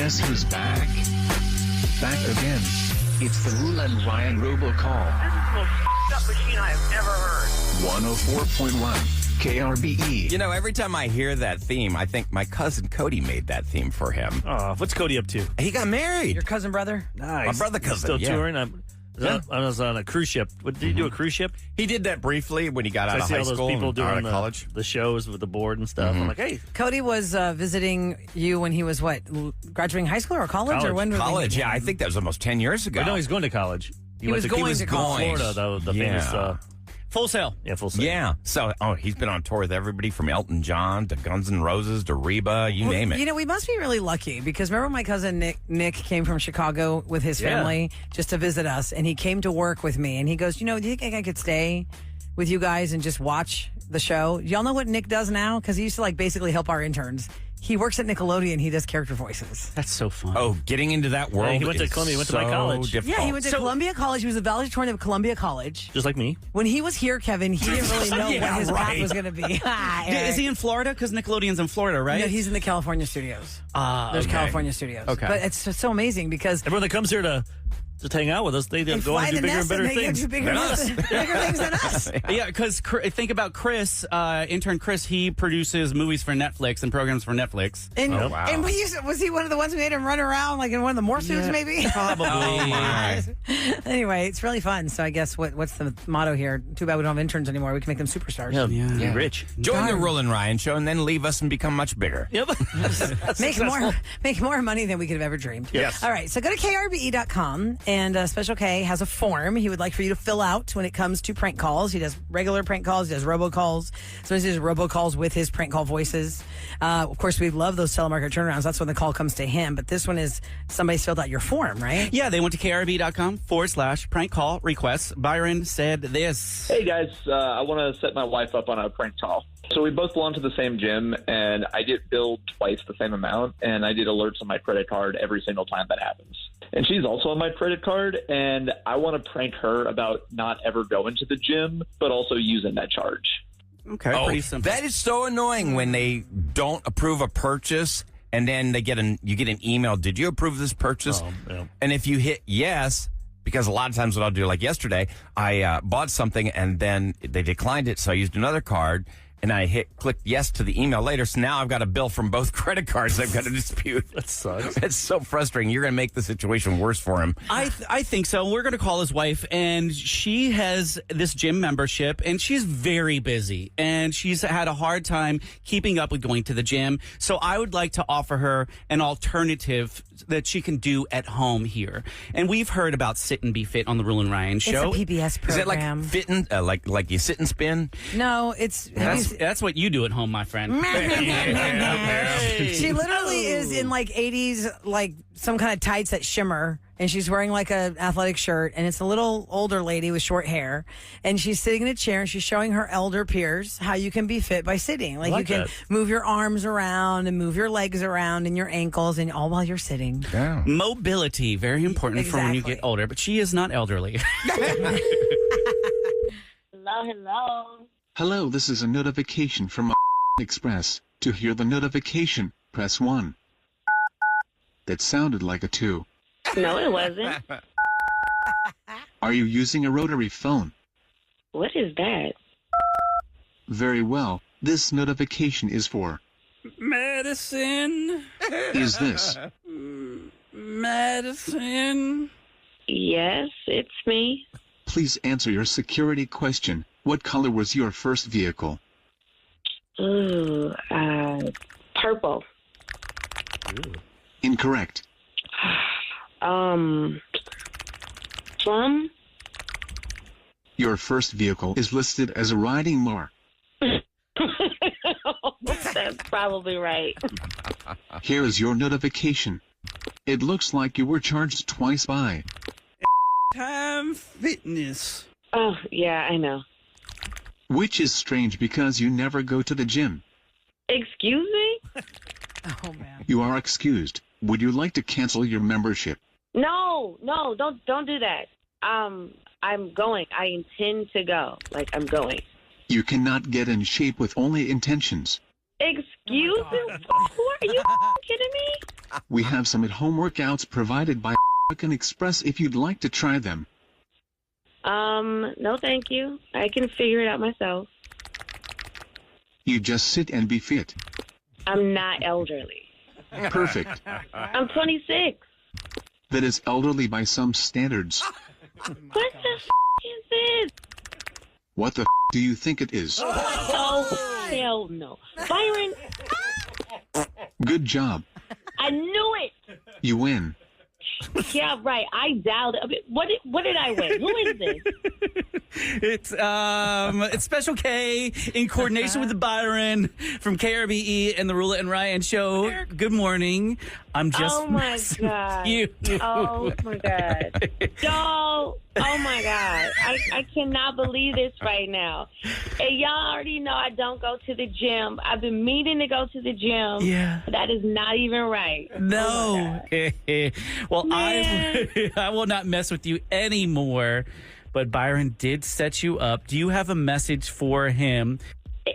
Guess who's back? Back again. It's the Roula and Ryan Robo call. This is the most f***ed up machine I have ever heard. 104.1 KRBE. You know, every time I hear that theme, I think my cousin Cody made that theme for him. Oh, what's Cody up to? He got married. Your cousin brother? Nice. My brother cousin, Still yeah. touring? I was on a cruise ship. Did he do a cruise ship? He did that briefly when he got out I of see high all those school people and out doing of college. the shows with the board and stuff. I'm like, hey, Cody was visiting you when he was graduating high school or college? Or when? College, yeah. I think that was almost 10 years ago. but no, he's going to college. He was going to college. Florida, though, the famous Full Sail. Yeah, Full Sail. Yeah. So, he's been on tour with everybody from Elton John to Guns N' Roses to Reba, you name it. You know, we must be really lucky because remember my cousin Nick came from Chicago with his family just to visit us, and he came to work with me, and he goes, do you think I could stay with you guys and just watch the show? Y'all know what Nick does now? Because he used to basically help our interns. He works at Nickelodeon. He does character voices. That's so fun. Oh, getting into that world. He went to Columbia. He went to my college. Difficult. Yeah, he went to Columbia College. He was a valedictorian of Columbia College. Just like me. When he was here, Kevin, he didn't really know what his path was going to be. Is he in Florida? Because Nickelodeon's in Florida, right? No, he's in the California studios. There's okay. California studios. Okay. But it's so amazing because Everyone that comes here to hang out with us, they go and fly do the bigger and nest better and they things. do bigger things than us. Yeah, because think about Chris, intern Chris. He produces movies for Netflix and programs for Netflix. And, wow. and was he one of the ones who made him run around like in one of the more suits, maybe? Probably. Oh, my. Anyway, it's really fun. So I guess what's the motto here? Too bad we don't have interns anymore. We can make them superstars. Yeah, Yeah. rich. Join the Roula and Ryan show and then leave us and become much bigger. Yep. Make more money than we could have ever dreamed. Yes. All right, so go to krbe.com and Special K has a form he would like for you to fill out when it comes to prank calls. He does regular prank calls. He does robo calls. Sometimes he does robo calls with his prank call voices. Of course, we love those telemarketer turnarounds. That's when the call comes to him. But this one is somebody's filled out your form, right? Yeah, they went to krb.com/prank call requests. Byron said this. Hey guys, I want to set my wife up on a prank call. So we both belong to the same gym, and I get billed twice the same amount, and I get alerts on my credit card every single time that happens. And she's also on my credit card, and I want to prank her about not ever going to the gym, but also using that charge. Okay, Oh, pretty simple. that is so annoying when they don't approve a purchase and then you get an email. Did you approve this purchase? Yeah. And if you hit yes, because a lot of times what I'll do, like yesterday, I bought something and then they declined it, so I used another card. And I clicked yes to the email later. So now I've got a bill from both credit cards I've got to dispute. That sucks. It's so frustrating. You're going to make the situation worse for him. I think so. We're going to call his wife, and she has this gym membership, and she's very busy, and she's had a hard time keeping up with going to the gym. So I would like to offer her an alternative that she can do at home here. And we've heard about Sit and Be Fit on the Roula and Ryan show. It's a PBS program. Is it like fitting, like you sit and spin? No, it's... That's what you do at home, my friend. She literally is in 80s, some kind of tights that shimmer, and she's wearing an athletic shirt, and it's a little older lady with short hair, and she's sitting in a chair, and she's showing her elder peers how you can be fit by sitting. Like you can move your arms around and move your legs around and your ankles, and all while you're sitting. Yeah. Mobility, very important for when you get older, but she is not elderly. Hello. Hello, this is a notification from Express. To hear the notification, press 1. That sounded like a 2. No, it wasn't. Are you using a rotary phone? What is that? Very well. This notification is for... Medicine. Is this? Medicine. Yes, it's me. Please answer your security question. What color was your first vehicle? Ooh, purple. Incorrect. Plum? Your first vehicle is listed as a riding mar. That's probably right. Here is your notification. It looks like you were charged twice by... Time Fitness. Oh, yeah, I know. Which is strange because you never go to the gym. Excuse me? Oh, man. You are excused. Would you like to cancel your membership? No, don't do that. I'm going. I intend to go. I'm going. You cannot get in shape with only intentions. Excuse me? Who are you kidding me? We have some at-home workouts provided by American Express if you'd like to try them. No, thank you. I can figure it out myself. You just sit and be fit. I'm not elderly. Perfect. I'm 26. That is elderly by some standards. What the is this? What the do you think it is? Oh, hell no. Byron, Good job. I knew it. You win. Yeah, right. I dialed it. What did I win? Who is this? It's Special K in coordination with Byron from KRBE and the Roula and Ryan show. Good morning. I'm just Oh my messing with God. you. Oh my God. Y'all, oh my God. I cannot believe this right now. And y'all already know I don't go to the gym. I've been meaning to go to the gym. Yeah. That is not even right. No. Well, Man. I will not mess with you anymore. But Byron did set you up. Do you have a message for him?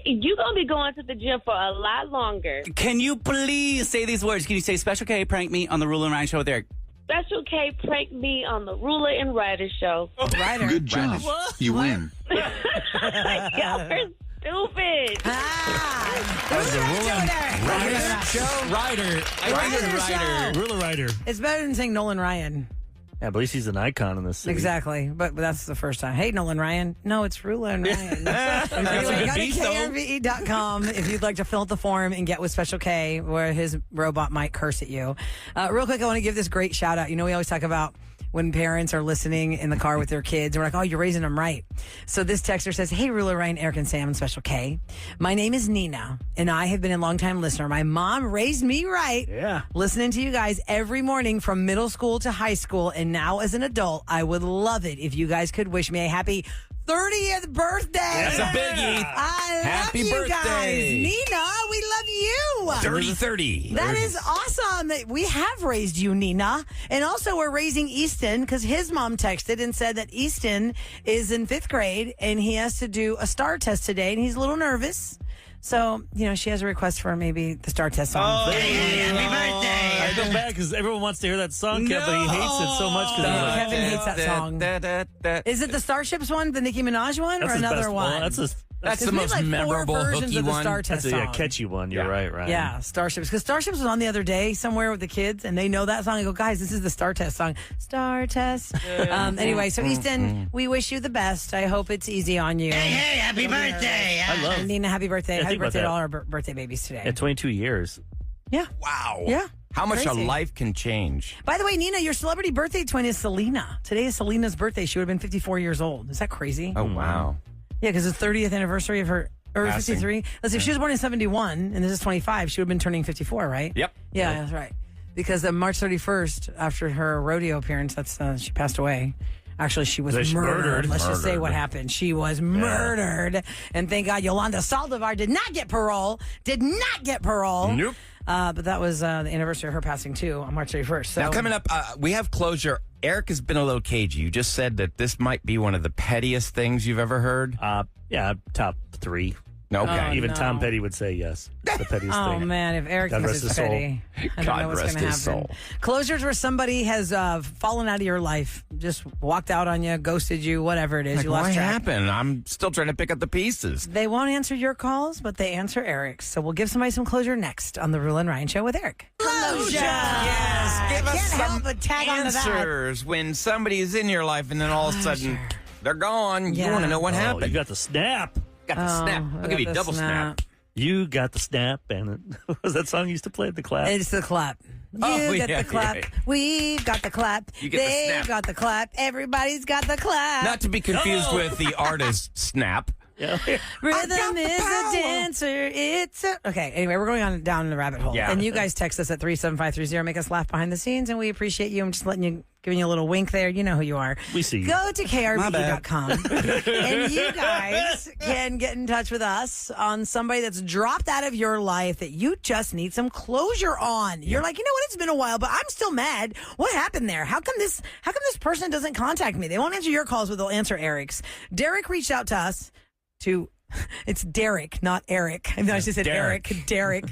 You're going to be going to the gym for a lot longer. Can you please say these words? Can you say Special K prank me on the Roula and Ryan show with Eric? Special K pranked me on the Ruler and Ryder show. Ryder. Good job. You win. Y'all are stupid. Ryder. Roula Ryder. It's better than saying Nolan Ryan. Yeah, at least he's an icon in this city. Exactly. But that's the first time. Hey, Nolan Ryan. No, it's Roula and Ryan. Anyway, go to krve.com if you'd like to fill out the form and get with Special K where his robot might curse at you. Real quick, I want to give this great shout out. You know, we always talk about when parents are listening in the car with their kids. We're like, oh, you're raising them right. So this texter says, hey, Roula, Ryan, Eric, and Sam, and Special K. My name is Nina, and I have been a longtime listener. My mom raised me right. Yeah. Listening to you guys every morning from middle school to high school, and now as an adult, I would love it if you guys could wish me a happy 30th birthday. That's a biggie. I Happy love you birthday. guys. Nina, we love you. 30. That is awesome. We have raised you, Nina. And also, we're raising Easton because his mom texted and said that Easton is in 5th grade and he has to do a STAR test today and he's a little nervous. So, you know, she has a request for maybe the STAR test song. Happy birthday! I feel bad because everyone wants to hear that song, Kev, but he hates it so much. Kevin hates that song. Is it the Starships one, the Nicki Minaj one, or another one? Well, That's the we most have like 4 memorable versions hooky of the one. Star Test that's a song. catchy one. You're right. Yeah, Starships. Because Starships was on the other day somewhere with the kids, and they know that song. I go, guys, this is the Star Test song. Star Test. Anyway, so Easton, we wish you the best. I hope it's easy on you. Hey, happy birthday. I love it. Nina, happy birthday. Yeah, Happy think about birthday to that. all our birthday babies today. At 22 years. Yeah. Wow. Yeah. How much Crazy. a life can change. By the way, Nina, your celebrity birthday twin is Selena. Today is Selena's birthday. She would have been 54 years old. Is that crazy? Oh, wow. Yeah, because it's the 30th anniversary of her, or Passing. 53. Let's see, if she was born in 71 and this is 25, she would have been turning 54, right? Yep. Yeah, that's right. Because March 31st, after her rodeo appearance, she passed away. Actually, she was murdered. Let's just say what happened. She was murdered. And thank God Yolanda Saldivar did not get parole. Nope. But that was the anniversary of her passing, too, on March 31st. So Now, coming up, we have closure. Eric has been a little cagey. You just said that this might be one of the pettiest things you've ever heard. Yeah, top 3. Okay. Even no. Tom Petty would say yes. It's the pettiest Oh, thing. man, if Eric God thinks rest it's his soul. petty, I don't God know what's rest going to his happen. soul. Closures where somebody has fallen out of your life, just walked out on you, ghosted you, whatever it is. Like, you lost what track. happened? I'm still trying to pick up the pieces. They won't answer your calls, but they answer Eric's. So we'll give somebody some closure next on the Roula and Ryan Show with Eric. Closure! Yes, give us Can't some help but tag onto that. answers when somebody is in your life and then all of a sudden they're gone. Yeah. You want to know what Oh, happened. you got the snap. Got the snap. I'll give you double snap. You got the snap. And what was that song you used to play at the class? It's the clap. Oh, You got yeah, the clap. yeah. We got the clap. You get the They snap. got the clap. Everybody's got the clap. Not to be confused with the artist Snap. Yeah. Rhythm is a dancer. It's a... Okay, anyway, we're going on down the rabbit hole. Yeah. And you guys text us at 37530. Make us laugh behind the scenes, and we appreciate you. I'm just giving you a little wink there. You know who you are. We see you. Go to krbe.com, and you guys can get in touch with us on somebody that's dropped out of your life that you just need some closure on. You're like, you know what? It's been a while, but I'm still mad. What happened there? How come this person doesn't contact me? They won't answer your calls, but they'll answer Eric's. Derek reached out to us to It's Derek, not Eric. I know I just said Derek. Derek.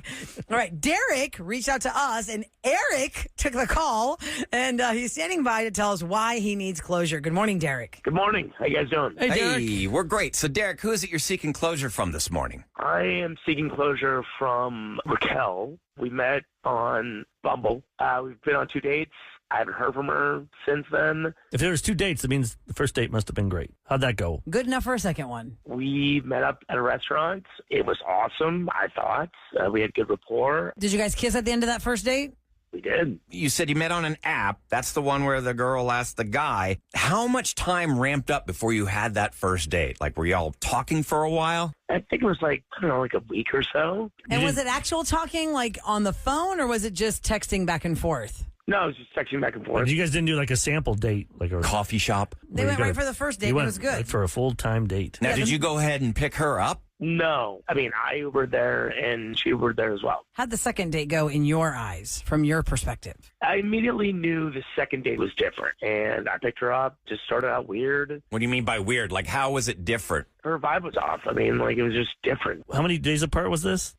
All right. Derek reached out to us, and Eric took the call, and he's standing by to tell us why he needs closure. Good morning, Derek. Good morning. How you guys doing? Hey, Derek. Hey, we're great. So, Derek, who is it you're seeking closure from this morning? I am seeking closure from Raquel. We met on Bumble. We've been on 2 dates. I haven't heard from her since then. If there was 2 dates, that means the first date must have been great. How'd that go? Good enough for a second one. We met up at a restaurant. It was awesome, I thought. We had good rapport. Did you guys kiss at the end of that first date? We did. You said you met on an app. That's the one where the girl asked the guy. How much time ramped up before you had that first date? Like, were y'all talking for a while? I think it was like a week or so. And was it actual talking, like on the phone, or was it just texting back and forth? No, it was just texting back and But forth. you guys didn't do like a sample date, like a Coffee shop? They went right for the first date. It was good. Right for a full-time date. Now, did you go ahead and pick her up? No. I mean, I Ubered there and she Ubered there as well. How'd the second date go in your eyes, from your perspective? I immediately knew the second date was different, and I picked her up. Just started out weird. What do you mean by weird? Like, how was it different? Her vibe was off. I mean, like, it was just different. How many days apart was this?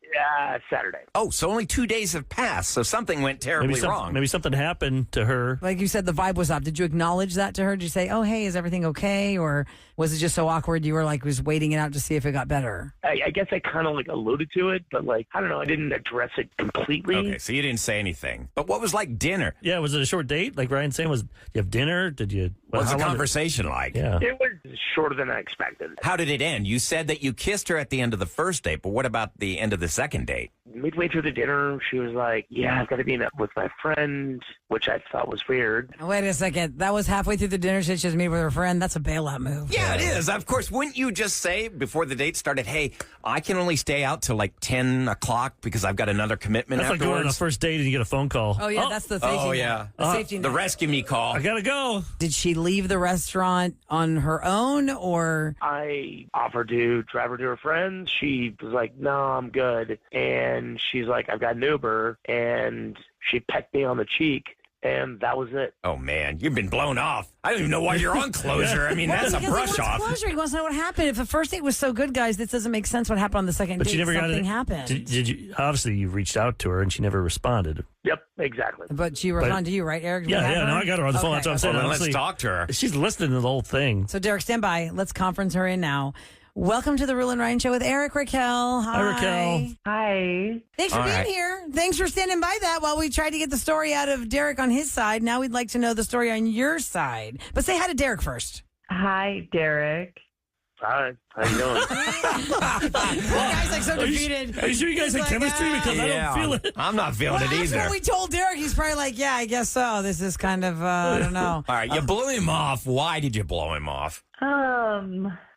Saturday. Oh, so only 2 days have passed, so something went terribly wrong. Maybe something happened to her. Like you said, the vibe was off. Did you acknowledge that to her? Did you say, oh, hey, is everything okay? Or was it just so awkward you were like, was waiting it out to see if it got better? I guess I kind of like alluded to it, but like, I don't know. I didn't address it completely. Okay, so you didn't say anything. But what was like dinner? Yeah, was it a short date? Like Ryan's saying, you have dinner? Did you? What's how the long conversation like? Yeah. It was shorter than I expected. How did it end? You said that you kissed her at the end of the first date, but what about the end of the second date? Midway through the dinner, she was like, yeah, I've got to be with my friend, which I thought was weird. Wait a second. That was halfway through the dinner. She just meet with her friend. That's a bailout move. Yeah, it is. Of course, wouldn't you just say before the date started, hey, I can only stay out till like 10 o'clock because I've got another commitment That's like afterwards? going on a first date and you get a phone call. Oh, yeah, that's the safety Oh, net. yeah. The safety The net. rescue me call. I gotta go. Did she leave the restaurant on her own, or? I offered to drive her to her friends. She was like, no, I'm good. And she's like, I've got an Uber. And she pecked me on the cheek. And that was it. Oh, man, you've been blown off. I don't even know why you're on closure. I mean, Well, that's a because he brush wants off. Closure. He wants to know what happened. If the first date was so good, guys, this doesn't make sense. What happened on the second But date? she never got Something it. happened. Did you? Obviously, you reached out to her and she never responded. Yep, exactly. But she responded to you, right, Eric? Yeah, You have yeah. her? No, I got her on the phone. Okay. That's what I'm saying. Well, then let's Honestly, talk to her. she's listening to the whole thing. So, Derek, stand by. Let's conference her in now. Welcome to the Roula and Ryan Show with Eric, Raquel. Hi. Hi, Raquel. Hi. Thanks for All being right. here. Thanks for standing by that while we tried to get the story out of Derek on his side. Now we'd like to know the story on your side. But say hi to Derek first. Hi, Derek. Hi, how you doing? The guy's like so defeated. Are you sure you guys He's had like, chemistry? Because I don't feel it. I'm not feeling Well, it that's either. what we told Derek. He's probably like, yeah, I guess so. This is kind of, I don't know. All right, you blew him off. Why did you blow him off?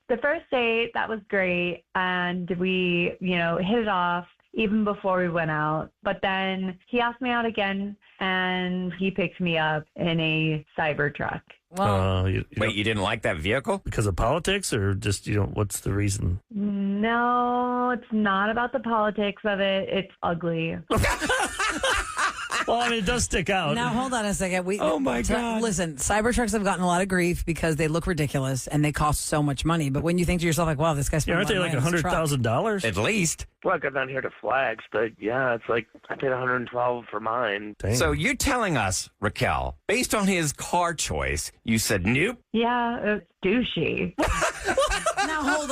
The first date, that was great. And we, hit it off even before we went out. But then he asked me out again and he picked me up in a Cybertruck. Well, Wait, you didn't like that vehicle? Because of politics or just, what's the reason? No, it's not about the politics of it. It's ugly. Well, I mean, it does stick out. now hold on a second. Oh, my God. Listen, Cybertrucks have gotten a lot of grief because they look ridiculous and they cost so much money. But when you think to yourself, like, wow, this guy's Yeah, spending aren't they a lot like of money on this truck. $100,000? At least. Well, I got down here to Flags, but yeah, it's like I paid $112 for mine. Dang. So you're telling us, Raquel, based on his car choice, you said nope? Yeah, it's douchey. Now hold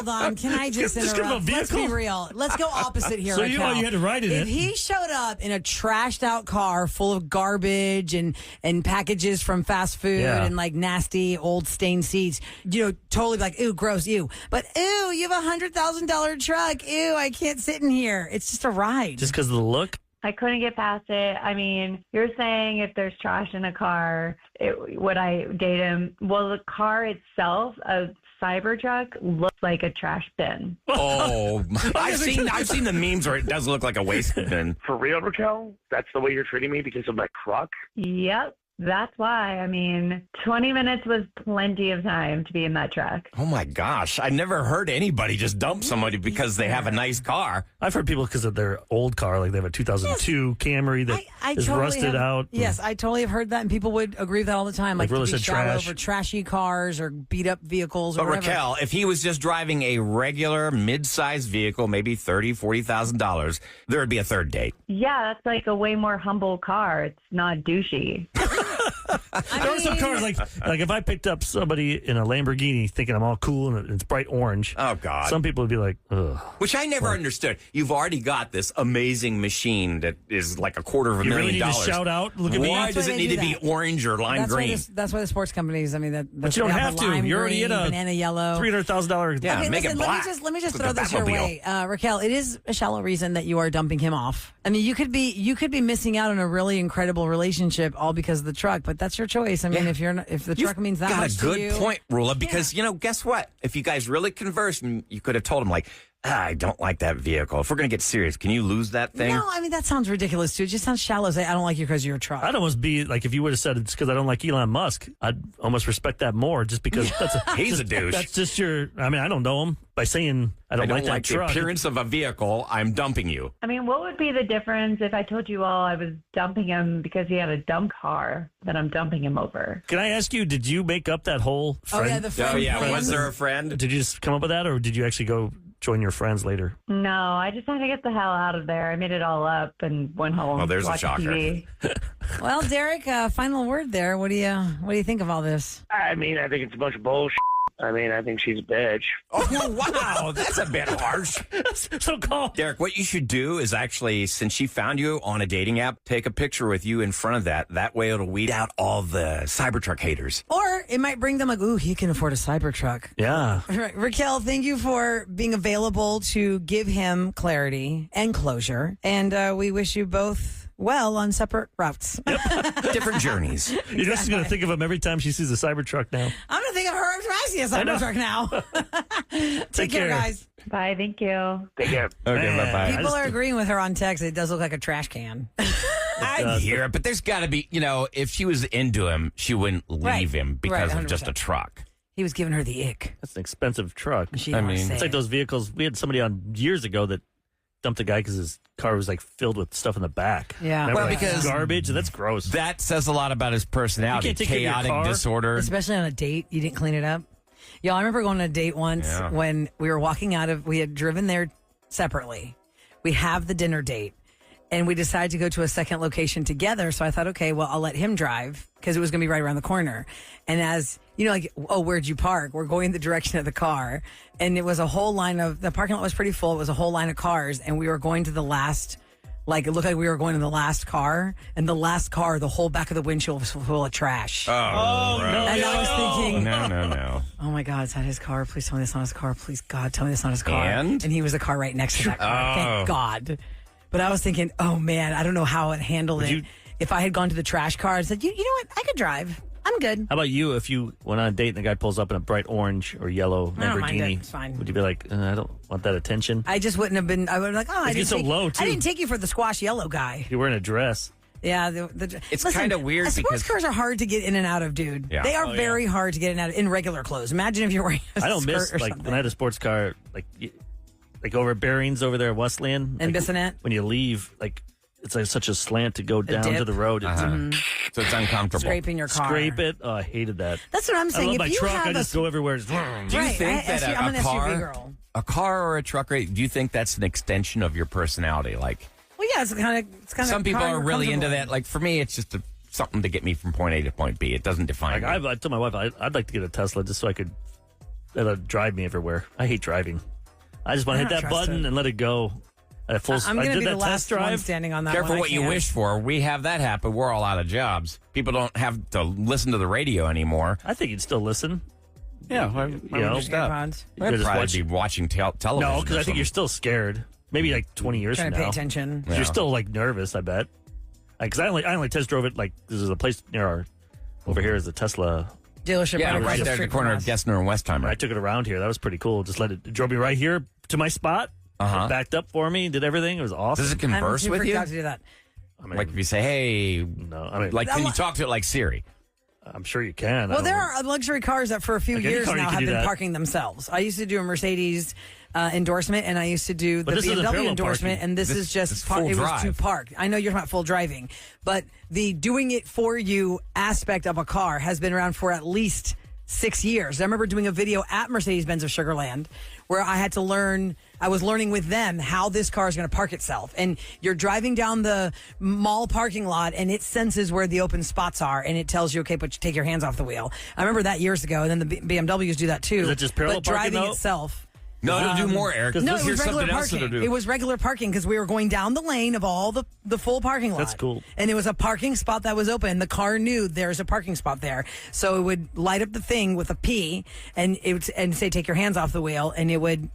on. Can I just Just give him a interrupt? Let's be vehicle. real. Let's go opposite here. So Raquel. you had to ride in if it. he showed up in a trashed out car full of garbage and packages from fast food Yeah. and like nasty old stained seats, totally like, ew, gross, ew. But ew, you have $100,000 truck. Ew, I can't sit in here. It's just a ride. Just because of the look? I couldn't get past it. I mean, you're saying if there's trash in a car, would I date him? Well, the car itself, a Cybertruck, looks like a trash bin. Oh, I've seen the memes where it does look like a waste bin. For real, Raquel? That's the way you're treating me because of my truck? Yep. that's why. I mean, 20 minutes was plenty of time to be in that truck. Oh my gosh. I never heard anybody just dump somebody because they have a nice car. I've heard people because of their old car, like they have a 2002 Camry that is totally rusted out. Yes, I totally have heard that, and people would agree with that all the time. Like Roula to be said shallow trash. over trashy cars or beat up vehicles or But whatever. Raquel, if he was just driving a regular mid-sized vehicle, maybe $30,000-$40,000, there would be a third date. Yeah, that's like a way more humble car. It's not douchey. There are some cars like if I picked up somebody in a Lamborghini thinking I'm all cool and it's bright orange. Oh, God. Some people would be like, ugh. Which I never understood. You've already got this amazing machine that is like $250,000. You really need to shout out, look at me. Why does it need to be orange or lime green? That's why the sports companies, I mean, But you don't have to. You're already in a banana yellow. $300,000. Yeah, Okay, make listen, it black. Let me just With throw the this your way, Raquel. It is a shallow reason that you are dumping him off. I mean, you could be missing out on a really incredible relationship all because of the truck, but that's your choice. I mean, if the truck means that much to you, got a good point, Roula, because, guess what? If you guys really conversed, and you could have told him, like, I don't like that vehicle. If we're going to get serious, can you lose that thing? No, I mean, that sounds ridiculous, too. It just sounds shallow. Say, I don't like you because you're a truck. I'd almost be like, if you would have said it's because I don't like Elon Musk, I'd almost respect that more just because he's a douche. That's just I mean, I don't know him. By saying I don't like that the truck. appearance of a vehicle, I'm dumping you. I mean, what would be the difference if I told you all I was dumping him because he had a dump car that I'm dumping him over? Can I ask you, did you make up that whole friend? Oh, yeah, the friend. Oh, yeah. plan. Was there a friend? Did you just come up with that, or did you actually go join your friends later? No, I just had to get the hell out of there. I made it all up and went home. Well, there's a watched shocker. TV. Well, Derek, final word there. What do you think of all this? I mean, I think it's a bunch of bullshit. I mean, I think she's a bitch. Oh, wow. That's a bit harsh. So calm. Derek, what you should do is actually, since she found you on a dating app, take a picture with you in front of that. That way it'll weed out all the Cybertruck haters. Or it might bring them like, ooh, he can afford a Cybertruck. Yeah. Right. Raquel, thank you for being available to give him clarity and closure. And we wish you both well on separate routes. Different journeys. You're just going to think of him every time she sees a Cybertruck now. I'm going to think of her as I see a Cybertruck now. Take care, guys. Bye, thank you. Take care. Okay, bye-bye. People are agreeing with her on text. It does look like a trash can. I hear it, but there's got to be, if she was into him, she wouldn't leave Right. him because Right, of just a 100%. truck. He was giving her the ick. That's an expensive truck. She didn't want to say It's like it. those vehicles. We had somebody on years ago that dumped a guy because his car was like filled with stuff in the back. Yeah. Remember, Well, like, because garbage. That's gross. That says a lot about his personality. You can't take care of your Chaotic car? disorder. Especially on a date, you didn't clean it up. Y'all, I remember going on a date once Yeah. when we were walking we had driven there separately. We have the dinner date, and we decided to go to a second location together. So I thought, okay, well, I'll let him drive because it was going to be right around the corner. And as, like, oh, where'd you park? We're going the direction of the car. And it was a whole line the parking lot was pretty full. It was a whole line of cars. And we were going to the last, like, it looked like we were going to the last car. And the last car, the whole back of the windshield was full of trash. Oh, no. And I was thinking, No. oh my God, is that his car? Please tell me that's not his car. Please, God, tell me that's not his car. And he was the car right next to that car. Oh. Thank God. But I was thinking, oh man, I don't know how it handled it. If I had gone to the trash car and said, you know what, I could drive. I'm good. How about you? If you went on a date and the guy pulls up in a bright orange or yellow I don't mind it. Lamborghini, It's fine. would you be like, I don't want that attention? I just wouldn't have been. I would have been like, oh, I It's didn't, so take, low, I too. didn't take you for the squash yellow guy. You're wearing a dress. Yeah, It's listen, kinda weird sports because- cars are hard to get in and out of, dude. Yeah. They are very hard to get in and out of in regular clothes. Imagine if you're wearing a I don't skirt miss or like something. when I had a sports car, like over at Bearings over there at Wesleyan And like, Bissonnette? When you leave, like it's like such a slant to go down dip? to the road. It's So it's uncomfortable. Scraping your car. scrape it. Oh, I hated that. That's what I'm I saying. love If my you truck. have I just go everywhere. Just, Do you Right, think that I'm a an SUV car, girl. a car or a truck, do you think that's an extension of your personality? Like, Well, yeah, it's kind of. some people are really into that. Like, for me, it's just something to get me from point A to point B. It doesn't define like me. I told my wife I'd like to get a Tesla just so I could let it drive me everywhere. I hate driving. I just want to I hit don't that trust button it. and let it go. At full, I'm I going to did be that the last test drive. one standing on that Careful one. what you wish for. We have that happen. We're all out of jobs. People don't have to listen to the radio anymore. I think you'd still listen. Yeah, know, AirPods. I'd just probably watch- be watching television. No, or because I think you're still scared. Maybe like 20 years Trying from to pay now. attention. Yeah. You're still like nervous, I bet. Because I only test drove it like there's a place near our over here is the Tesla. Dealership Yeah, right across right the there at the street corner from of us. Gessner and Westheimer. I took it around here. That was pretty cool. Just it drove me right here to my spot. Uh-huh. It backed up for me. Did everything. It was awesome. Does it I'm converse too with freaked you? out to do that. I mean, Like if you say, hey, no, I mean, like can you talk to it like Siri? I'm sure you can. Well, there are luxury cars that for a few Like any years car you now can have do been that. parking themselves. I used to do a Mercedes endorsement, and I used to do the But this isn't BMW parallel endorsement, parking. and this is just is full it was drive. to park. I know you're not full driving, but the doing it for you aspect of a car has been around for at least 6 years. I remember doing a video at Mercedes-Benz of Sugarland where I had to learn, I was learning with them how this car is going to park itself. And you're driving down the mall parking lot and it senses where the open spots are and it tells you, okay, take your hands off the wheel. I remember that years ago, and then the BMWs do that too. Is it just parallel but parking, driving though? itself. No, it'll do more, Eric. No, it Here's was regular something else it'll parking. do. It was regular parking because we were going down the lane of all the full parking lot. That's cool. And it was a parking spot that was open. The car knew there's a parking spot there, so it would light up the thing with a P, and it would and say take your hands off the wheel, and it would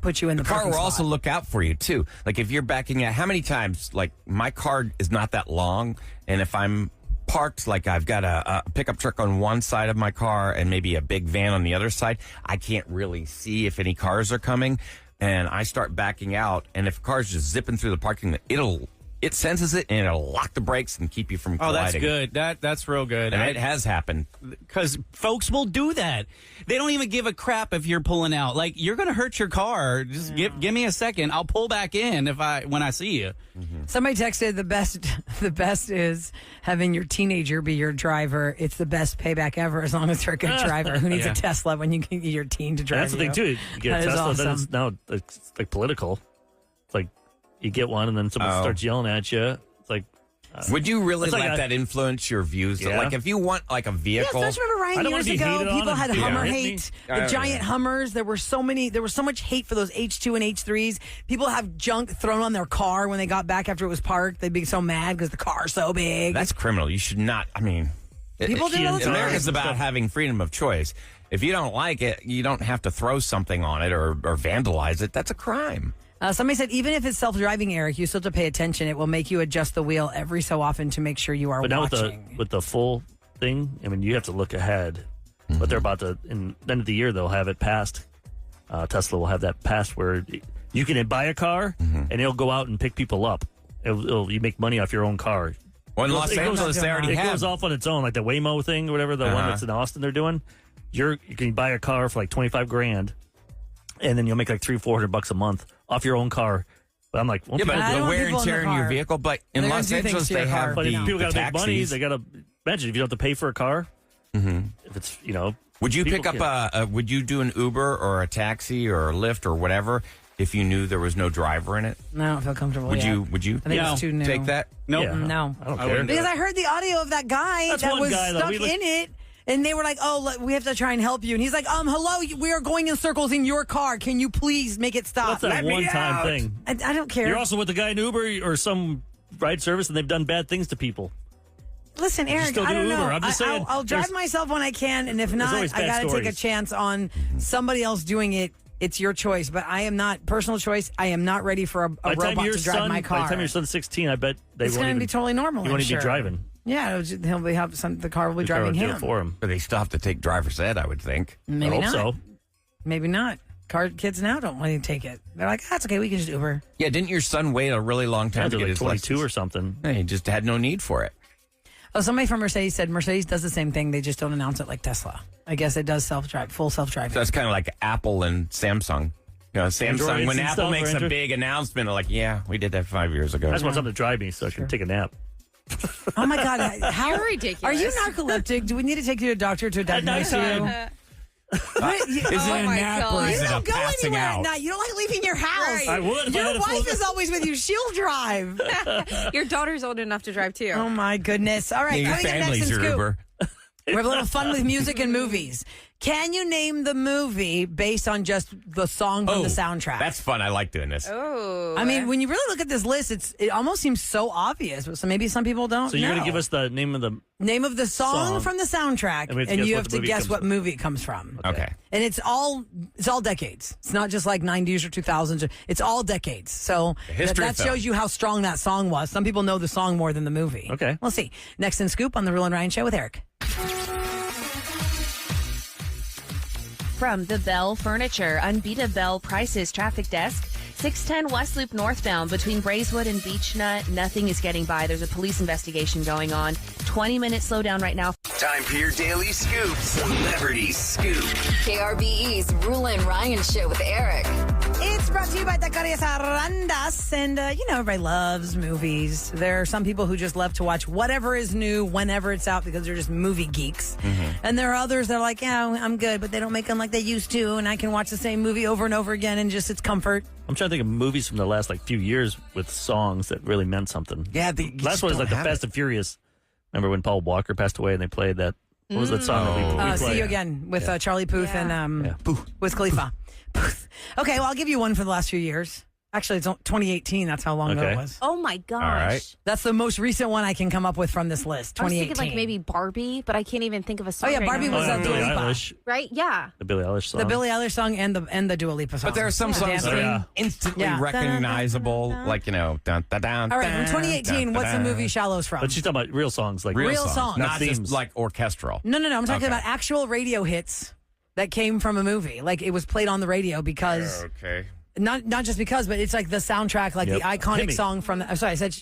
put you in the car parking will spot. also look out for you too. Like if you're backing out, how many times? Like my car is not that long, and if I'm parked, like I've got a pickup truck on one side of my car and maybe a big van on the other side, I can't really see if any cars are coming. And I start backing out, and if a car's just zipping through the parking lot, it senses it and it'll lock the brakes and keep you from colliding. Oh, that's good. That's real good. And it has happened. Because folks will do that. They don't even give a crap if you're pulling out. Like, you're going to hurt your car. Just give me a second. I'll pull back in when I see you. Somebody texted the best is having your teenager be your driver. It's the best payback ever as long as they're a good driver. Who needs a Tesla when you can get your teen to drive? That's the thing too. You get a That is Tesla, then awesome. it's now it's like political. It's like you get one, and then someone starts yelling at you. It's like, Would you really It's like let a- that influence your views? Yeah. Like if you want like a Yes, vehicle, don't you remember I Ryan don't wanna years be ago? hated on People and had people Hummer hit me. hate, the giant Hummers. There was so much hate for those H2 and H3s. People have junk thrown on their car when they got back after it was parked. They'd be so mad because the car's so big. that's criminal. You should not. I mean, People do it all the time. America's about having freedom of choice. If you don't like it, you don't have to throw something on it or vandalize it. That's a crime. Somebody said even if it's self-driving, Eric, you still have to pay attention. It will make you adjust the wheel every so often to make sure you are but now watching. with the full thing, I mean, you have to look ahead. But they're about to, in the end of the year, they'll have it passed. Tesla will have that passed where you can buy a car and it'll go out and pick people up. You make money off your own car. Well, in It Los goes- Angeles, they already It have. goes off on its own, like the Waymo thing or whatever, the one that's in Austin they're doing. You can buy a car for like $25,000, and then you'll make like $300-400 a month off your own car. But I'm like, well, Yeah, but I don't the want wear people and in the tear in your car. vehicle. But in They're gonna Los do things Angeles, to your they car. have but the, if people got the to make money, taxis. they got to imagine if you don't have to pay for a car. If it's Would you people pick up would you do an Uber or a taxi or a Lyft or whatever if you knew there was no driver in it? No, I don't feel comfortable Would yet. you? Would you I think No. it's too new. take that? Nope. Yeah. No. I don't I care. wouldn't Because I heard the audio of that guy That's that one was guy, though. stuck We look- in it. And they were like, "Oh, we have to try and help you." And he's like, hello, we are going in circles in your car. Can you please make it stop?" That's that one-time thing. I don't care. You're also with the guy in Uber or some ride service, and they've done bad things to people. Listen, Eric, still I do don't know. Uber. I'm just saying, I'll drive there's- myself when I can, and if not, always I bad got to take a stories. chance on somebody else doing it. It's your choice, but I am not personal choice. I am not ready for a By the time robot your to drive son, my car. by the time your son's 16, I bet they it's won't going to even be totally normal. He I'm won't even sure. be driving. Yeah, he'll be the car will be The car driving will do him. it for him. But they still have to take driver's ed, I would think. Maybe I not. hope so. Maybe not. Kids now don't want to take it. They're like, that's okay. We can just Uber. Yeah, didn't your son wait a really long time to They're get like his 22 or license? something. Yeah, he just had no need for it. Oh, somebody from Mercedes said Mercedes does the same thing. They just don't announce it like Tesla. I guess it does full self-driving. So that's kind of like Apple and Samsung. You know, Samsung, Androids when and Apple stuff, makes a Android? big announcement, they're like, yeah, we did that 5 years ago. I just want something to drive me so I can take a nap. Oh my God! How You're ridiculous. Are you narcoleptic? Do we need to take you to a doctor to diagnose you? nighttime. What? You- Is it a my nap or God. is You it a don't go passing anywhere out? at night. You don't like leaving your house. Right. I would if I Your had a full- wife is always with you. She'll drive. Your daughter's old enough to drive too. Oh my goodness! All right, Yeah, your coming up next family's in your Scoop. Uber. We have a little fun with music and movies. Can you name the movie based on just the song from the soundtrack? That's fun. I like doing this. Oh. I mean, when you really look at this list, it almost seems so obvious, but so maybe some people don't So you're know. going to give us the name of the... name of the song from the soundtrack, And we have to and guess you what have the to movie guess comes what from. movie it comes from. Okay. And it's all decades. It's not just like 90s or 2000s. It's all decades. So history that of film. shows you how strong that song was. Some people know the song more than the movie. Okay. We'll see. Next in Scoop on the Roula and Ryan Show with Eric. From the Bell Furniture Unbeatable Prices Traffic Desk, 610 West Loop northbound between Braeswood and Beechnut. Nothing is getting by. There's a police investigation going on. 20-minute slowdown right now. Time for your daily scoop. Celebrity Scoop. KRBE's Roula and Ryan show with Eric. It's brought to you by Taqueria Sarandas. And, everybody loves movies. There are some people who just love to watch whatever is new whenever it's out because they're just movie geeks. And there are others that are like, yeah, I'm good, but they don't make them like they used to. And I can watch the same movie over and over again and just it's comfort. I'm trying to think of movies from the last few years with songs that really meant something. Yeah, last one was the Fast and Furious. Remember when Paul Walker passed away and they played that? What was that song that we played? See You Again with Charlie Puth and Wiz Khalifa. Okay, well, I'll give you one for the last few years. Actually, it's 2018. That's how long ago it was. Oh, my gosh. All right. That's the most recent one I can come up with from this list, 2018. I was thinking maybe Barbie, but I can't even think of a song. Oh, yeah, right Barbie now. was Billie Dua Lipa. Eilish. Right? Yeah. The Billie Eilish song. The Billie Eilish song and the Dua Lipa song. But there are some songs that are instantly recognizable, like, dun, dun, dun, all right, from 2018, what's the movie Shallows from? But she's talking about real songs. Like real songs. Not themes. just like orchestral. No. I'm talking about actual radio hits that came from a movie. Like, it was played on the radio because... Okay. Not just because, but it's like the soundtrack, like the iconic song from... I said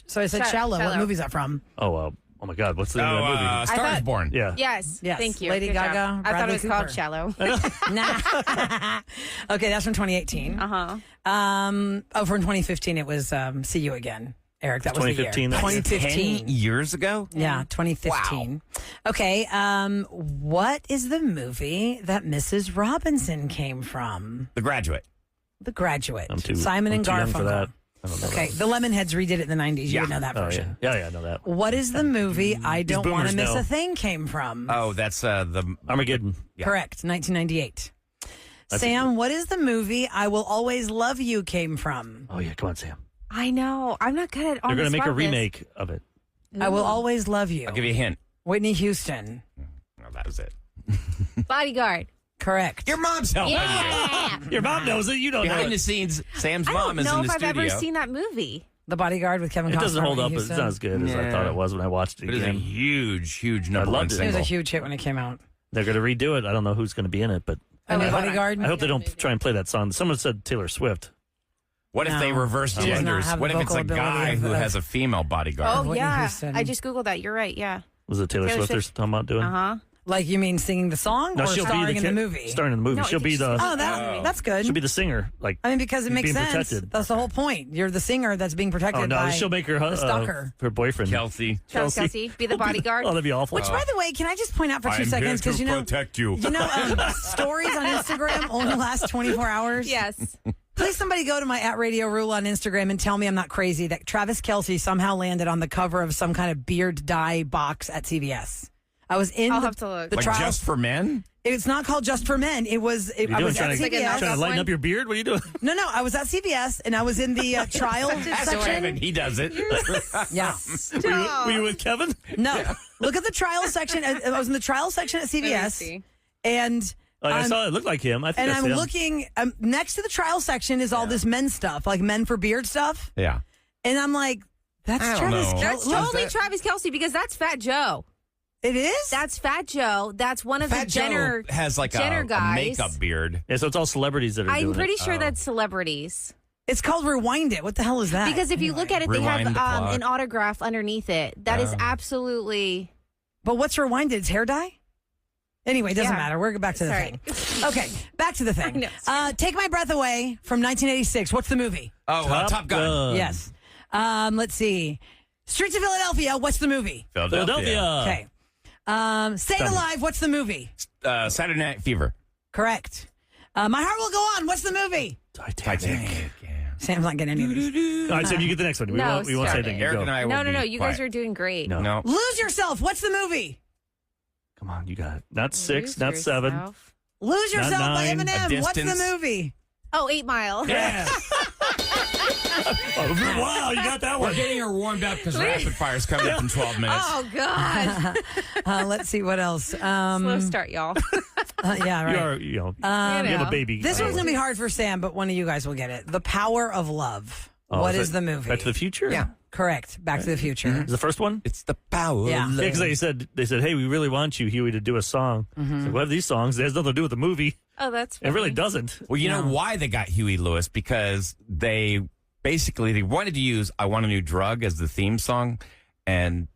Shallow. What movie is that from? Oh my God. What's the name of that movie? Star is Born. Yeah. Yes. Thank you. Lady Good Gaga, job. I thought Bradley it was Cooper. called Shallow. Nah. Okay, that's from 2018. From 2015, it was See You Again. Eric, that was the year. 2015. 2015. 10 years ago? Yeah, 2015. Wow. Okay, what is the movie that Mrs. Robinson came from? The Graduate. The Graduate. Simon and young Garfunkel. for that. I don't know Okay, the Lemonheads redid it in the 90s. You would know that version. Yeah, I know that. What is the movie I Don't Want to boomers Miss know. a Thing came from? Oh, that's the... Armageddon. Yeah. Correct, 1998. Sam, what is the movie I Will Always Love You came from? Oh, yeah, come on, Sam. I know. I'm not good at They're going to make a on-the-spot list. remake of it. I Will Always Love You. I'll give you a hint. Whitney Houston. No, that was it. Bodyguard. Correct. Your mom's helping Yeah. Your mom knows it. You don't know Behind the it. scenes, Sam's I mom don't is know in if the I've studio. ever seen that movie. The Bodyguard with Kevin Costner. It doesn't hold up. Whitney It's not Houston. as good as I thought it was when I watched it It is a again. huge number one loved it. It single. was a huge hit when it came out. They're going to redo it. I don't know who's going to be in it, but The Bodyguard. I hope they don't try and play that song. Someone said Taylor Swift. What if they reverse She does not genders? have What the if it's a vocal guy ability who of- has a female bodyguard? Oh, Whitney yeah. Houston. I just Googled that. You're right. Yeah. Was it Taylor Swift they're talking about doing? Uh-huh. Like, you mean singing the song No, or she'll starring be in the movie? Starring in the movie. No, I she'll think be she's- the. Oh, that's good. She'll be the singer. Like I mean, because it being makes sense. protected. That's the whole point. You're the singer that's being protected Oh no, by she'll make her the stalker. her boyfriend Kelsey. Charles Kelsey, be the bodyguard. Oh, that'd be awful. Which, by the way, can I just point out for 2 seconds? Because protect you. Stories on Instagram only last 24 hours. Yes. Please, somebody go to my @Radio Roula on Instagram and tell me I'm not crazy that Travis Kelsey somehow landed on the cover of some kind of beard dye box at CVS. I was in I'll the, have to look. the Like trial. just for men? It's not called Just for Men. It was. You I doing was at trying CVS. to lighten up your beard? What are you doing? No, I was at CVS and I was in the trial Ask section. Kevin. He does it. Yeah. Were you with Kevin? No. Look at the trial section. I was in the trial section at CVS, and I saw it looked like him. I think and that's I'm him. looking next to the trial section is all this men's stuff, like men for beard stuff, Yeah. and I'm like, that's I don't Travis know. That's Kelce. totally Travis Kelsey because that's Fat Joe. It is. That's Fat Joe. That's one of Fat the Jenner Joe has like Jenner a guys. makeup beard. Yeah, so it's all celebrities that are doing I'm pretty it. sure that's celebrities. It's called Rewind It. What the hell is that? Because if you look at it, they Rewind have the clock. an autograph underneath it. That is absolutely. But what's Rewind It? It's hair dye. Anyway, it doesn't Yeah. matter. We're back to the Sorry. thing. Okay, back to the thing. I know. Take My Breath Away from 1986. What's the movie? Oh, Top Gun. Yes. Let's see. Streets of Philadelphia. What's the movie? Philadelphia. Okay. Staying Alive. What's the movie? Saturday Night Fever. Correct. My Heart Will Go On. What's the movie? Titanic. Sam's not getting any of these. All right, Sam, you get the next one. We No, won't say sorry. anything. You Eric go. and I will No. be You quiet. guys are doing great. No. Lose Yourself. What's the movie? Come on, you got it. Not 6, Lose not 7. yourself. Lose Not Yourself by 9, A Eminem. What's the Distance. movie? Oh, 8 Mile. Yeah. Oh, wow, you got that We're one. getting her warmed up because rapid fire's coming up in 12 minutes. Oh, God. Let's see what else. Slow start, y'all. Yeah, right. You have a baby. This one's going to be hard for Sam, but one of you guys will get it. The Power of Love. What is the movie? Back to the Future? Yeah. Correct. Back to the Future. Is the first one? It's the power. Yeah. of love. Because they said, hey, we really want you, Huey, to do a song. So we have these songs. It has nothing to do with the movie. Oh, that's It really doesn't. Well, you know why they got Huey Lewis? Because they wanted to use "I Want a New Drug" as the theme song, and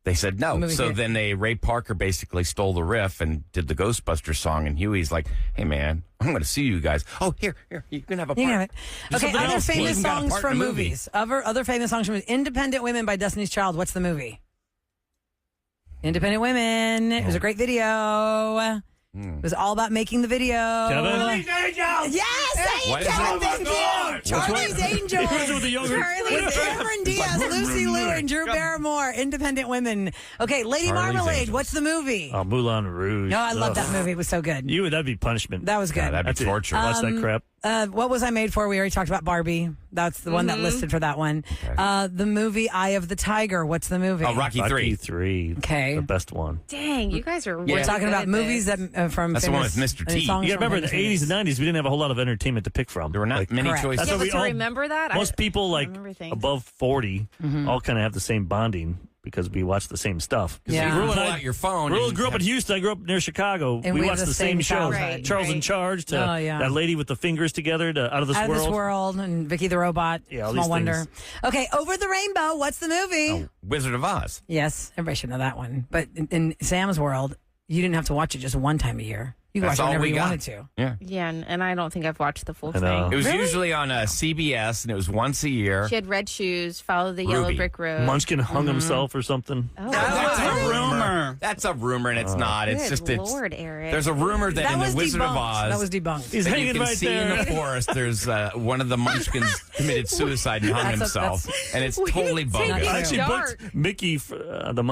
they said no. So then Ray Parker basically stole the riff and did the Ghostbusters song, and Huey's like, "Hey man, I'm going to see you guys. Oh, here, you can have a part." You can have it. Okay, Something other else. famous You got a songs part in from the movie. movies. Other famous songs from movies. Independent Women by Destiny's Child. What's the movie? Independent Women. It was a great video. It was all about making the video. Kevin? Yes! What is Kevin, it? thank you! Charlie's Angels. Who's with the younger- With Cameron Diaz, Lucy Liu, and Drew Barrymore. Independent Women. Okay, Lady Charlie's Marmalade. Angels. What's the movie? Moulin Rouge. No, I love Ugh. that movie. It was so good. That'd be punishment. That was good. Yeah, that'd be torture. Watch that crap. What Was I Made For? We already talked about Barbie. That's the one that listed for that one. Okay. The movie Eye of the Tiger. What's the movie? Oh, Rocky Rocky 3. 3. Okay. The best one. Dang, you guys are. We're talking about movies that from That's the one famous, with Mr. T. songs You from gotta remember, in the famous 80s and movies. 90s, we didn't have a whole lot of entertainment to pick from. There were not many Correct. choices. That's Yeah, what but we to all- remember that, Most people, like, remember things. above 40, all kind of have the same bonding because we watch the same stuff. Yeah. You Rule pull and I- out your phone. Rule and grew up in Houston. I grew up near Chicago. And we we have watched the the same same shows. childhood. Charles in Right. Charge to Oh, yeah. that lady with the fingers together to Out of This Out World. of This World and Vicky the Robot. Yeah, all Small these Wonder. things. Okay, Over the Rainbow. What's the movie? Wizard of Oz. Yes, everybody should know that one. But in Sam's world, you didn't have to watch it just one time a year. You could That's watch it all whenever we you got. wanted to. Yeah. Yeah, and I don't think I've watched the full I know. thing. It was Really? usually on CBS, and it was once a year. She had red shoes, follow the yellow Ruby. brick road. Munchkin hung himself or something. Oh, That's wow. a rumor. That's a rumor, and it's not. It's Good just it's. Lord, Eric. There's a rumor that, in was the Wizard debunked. of Oz, That was debunked. He's that hanging you can right see there. in the forest. There's one of the Munchkins committed suicide and hung That's a- himself, and it's We totally didn't take bogus. it. I actually Dark. booked Mickey, the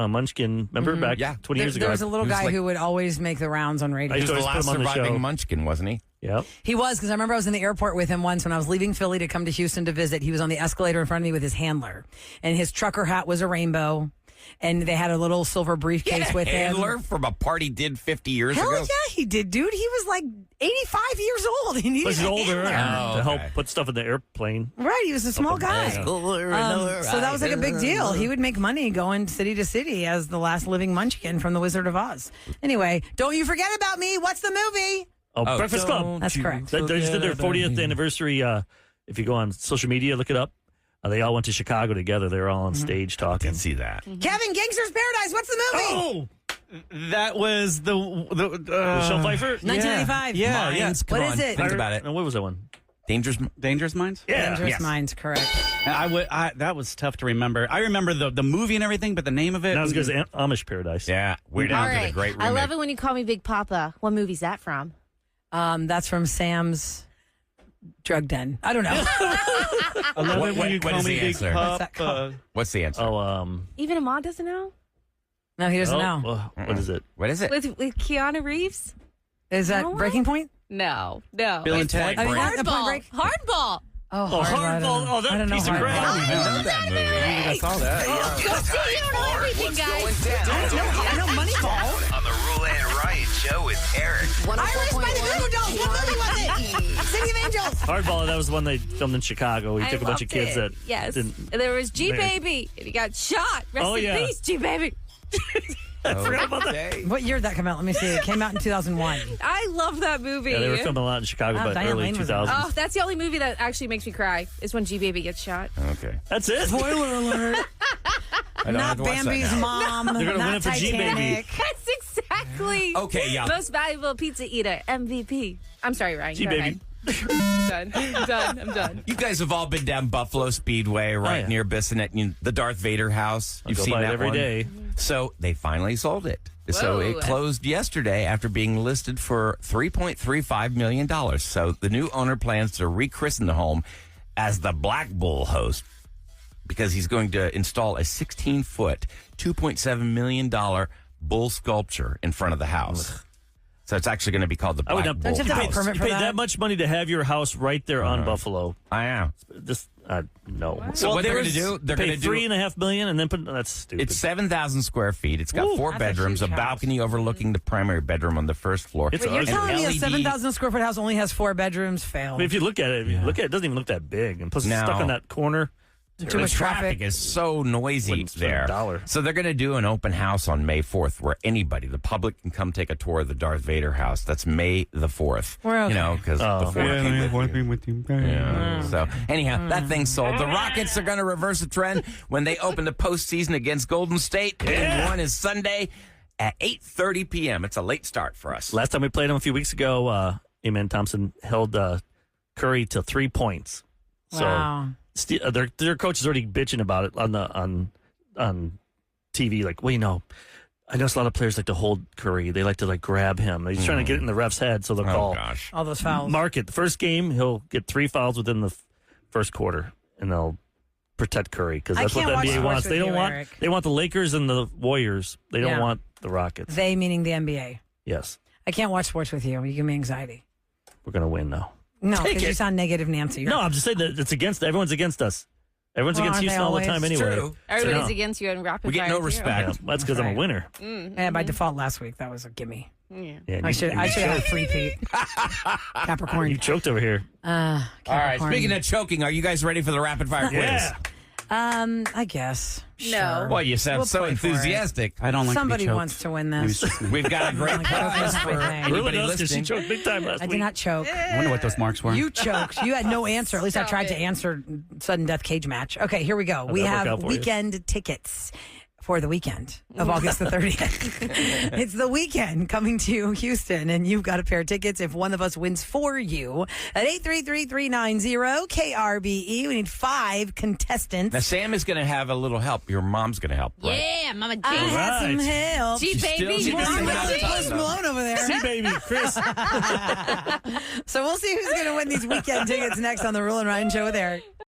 Munchkin, remember back Yeah. 20 years ago? There was a little He was guy like- who would always make the rounds on radio. I He was used the to always last put him on the surviving show. Munchkin, wasn't he? Yep. He was, because I remember I was in the airport with him once when I was leaving Philly to come to Houston to visit. He was on the escalator in front of me with his handler, and his trucker hat was a rainbow, and they had a little silver briefcase with Handler him. from a party did 50 years Hell ago. yeah, he did, dude. He was like 85 years old. He needed Plus he's a older handler. to help okay. put stuff in the airplane. Right, he was a small guy. So that was like a big deal. He would make money going city to city as the last living Munchkin from The Wizard of Oz. Anyway, don't you forget about me. What's the movie? Oh, Breakfast Club. That's correct. They just did their 40th anniversary. If you go on social media, look it up. They all went to Chicago together. They were all on stage talking. See that? Kevin, Gangster's Paradise. What's the movie? Oh, that was the Michelle Pfeiffer? 1995. Yeah, yeah. Minds, come What on, is it? Think about it. And what was that one? Dangerous Minds. Yeah. Dangerous Yes. Minds, correct. That was tough to remember. I remember the movie and everything, but the name of it. Not as good as Amish Paradise. Yeah, Weird All Al did a right. great remake. I love it when you call me Big Papa. What movie's that from? That's from Sam's Drug Den. I don't know. I love What- it when you what call is me the Big answer? What's that called? Papa. What's the answer? Even Ahmad doesn't know? No, he doesn't know. What is it? What is it? With Keanu Reeves? Is that No, Breaking Point? No. Bill and Ted. I mean, not the Point Hardball. Break? Hardball. Oh, Hardball. Oh, that I don't know piece of Hardball. crap. I don't know that movie. I saw that. See, you don't know everything, guys. I know Moneyball. On the Roula and Ryan show with Eric. Iris by the Goo Goo Dolls. What movie was it? City of Angels. Hardball, that was the one they filmed in Chicago. He took a bunch of kids that Yes. didn't. And there was G Man. Baby, and he got shot. Rest Oh, in yeah. peace, G Baby. I forgot about that. Okay. What year did that come out? Let me see. It came out in 2001. I love that movie. Yeah, they were filming a lot in Chicago, Wow, but Diane early Lane was in 2000s. Oh, that's the only movie that actually makes me cry. Is when G Baby gets shot. Okay. That's it. Spoiler alert. I don't Not have to watch that Bambi's now. mom. They're gonna not win it for G-Baby. Titanic. That's exactly. Okay, yeah. Most valuable pizza eater, MVP. I'm sorry, Ryan. G Go Baby. ahead. I'm done. You guys have all been down Buffalo Speedway, right yeah. near Bissonnette, the Darth Vader house. I You've go seen by it that every one? day. So they finally sold it. So Whoa. it closed yesterday after being listed for $3.35 million. So the new owner plans to rechristen the home as the Black Bull host because he's going to install a 16-foot, $2.7 million bull sculpture in front of the house. So it's actually going to be called the I would Black not Bull Don't you have to pay House. permit You for paid that? that much money to have your house right there on Buffalo. I am. Just no. So what they're going to do? They're going Pay to do. $3.5 million and then put. That's stupid. It's 7,000 square feet. It's got Ooh, 4 that's a bedrooms, a huge house. balcony overlooking the primary bedroom on the first floor. It's Wait, you're ugly. telling me a LED 7,000 square foot house only has 4 bedrooms? Fail. I mean, if you look at it, it doesn't even look that big. And plus, it's No. stuck on that corner. Too much traffic. is so noisy Wouldn't spend there. $1. So they're going to do an open house on May 4th where anybody, the public, can come take a tour of the Darth Vader house. That's May the 4th. We're okay. You know, because the 4th came with you. Yeah. So anyhow, that thing's sold. The Rockets are going to reverse the trend when they open the postseason against Golden State. Game 1 is Sunday at 8:30 p.m. It's a late start for us. Last time we played them a few weeks ago, Amen Thompson held Curry to 3 points. So Wow. their coach is already bitching about it on TV. Like, well, I notice a lot of players like to hold Curry. They like to grab him. He's trying to get it in the ref's head, so they'll call. Gosh. All those fouls. Mark it. The first game, he'll get 3 fouls within the first quarter, and they'll protect Curry because that's what the NBA wants. They don't want. Eric. They want the Lakers and the Warriors. They don't want the Rockets. They meaning the NBA. Yes, I can't watch sports with you. You give me anxiety. we're gonna win now. No, because you sound negative, Nancy. No, I'm just saying that it's against. Everyone's against us. Everyone's Well, against aren't they Houston all the always? time anyway. True. Everybody's So, against you in rapid We get fire, no too. respect. yeah, that's because I'm a winner. Yeah, by default last week that was a gimme. Yeah. Yeah, I should have had a free-peat. Capricorn. You choked over here. All right. Capricorn. Speaking of choking, are you guys ready for the rapid fire quiz? Yeah. I guess. No. Sure. Well, you sound We'll so play for it. enthusitic. I don't like Somebody to be choked. wants to win Maybe it's this. just me. We've got a great Like, I prize don't for know everything. Roula anybody does 'cause she listening. choked big time last I week. did not choke. I wonder what those marks were. You choked. You had no answer. At least I tried to answer sudden death cage match. Okay, here we go. We that work have out for you? weekend tickets for the weekend of August the 30th. It's the weekend coming to Houston, and you've got a pair of tickets if one of us wins for you at 833-390-KRBE. We need 5 contestants. Now, Sam is going to have a little help. Your mom's going to help, right? Yeah, Mama G. I had some Right. help. Gee, baby. She's Well, I'm still really got Post time, though. Malone over there. See, baby, Chris. So we'll see who's going to win these weekend tickets next on the Roula and Ryan Show with Eric.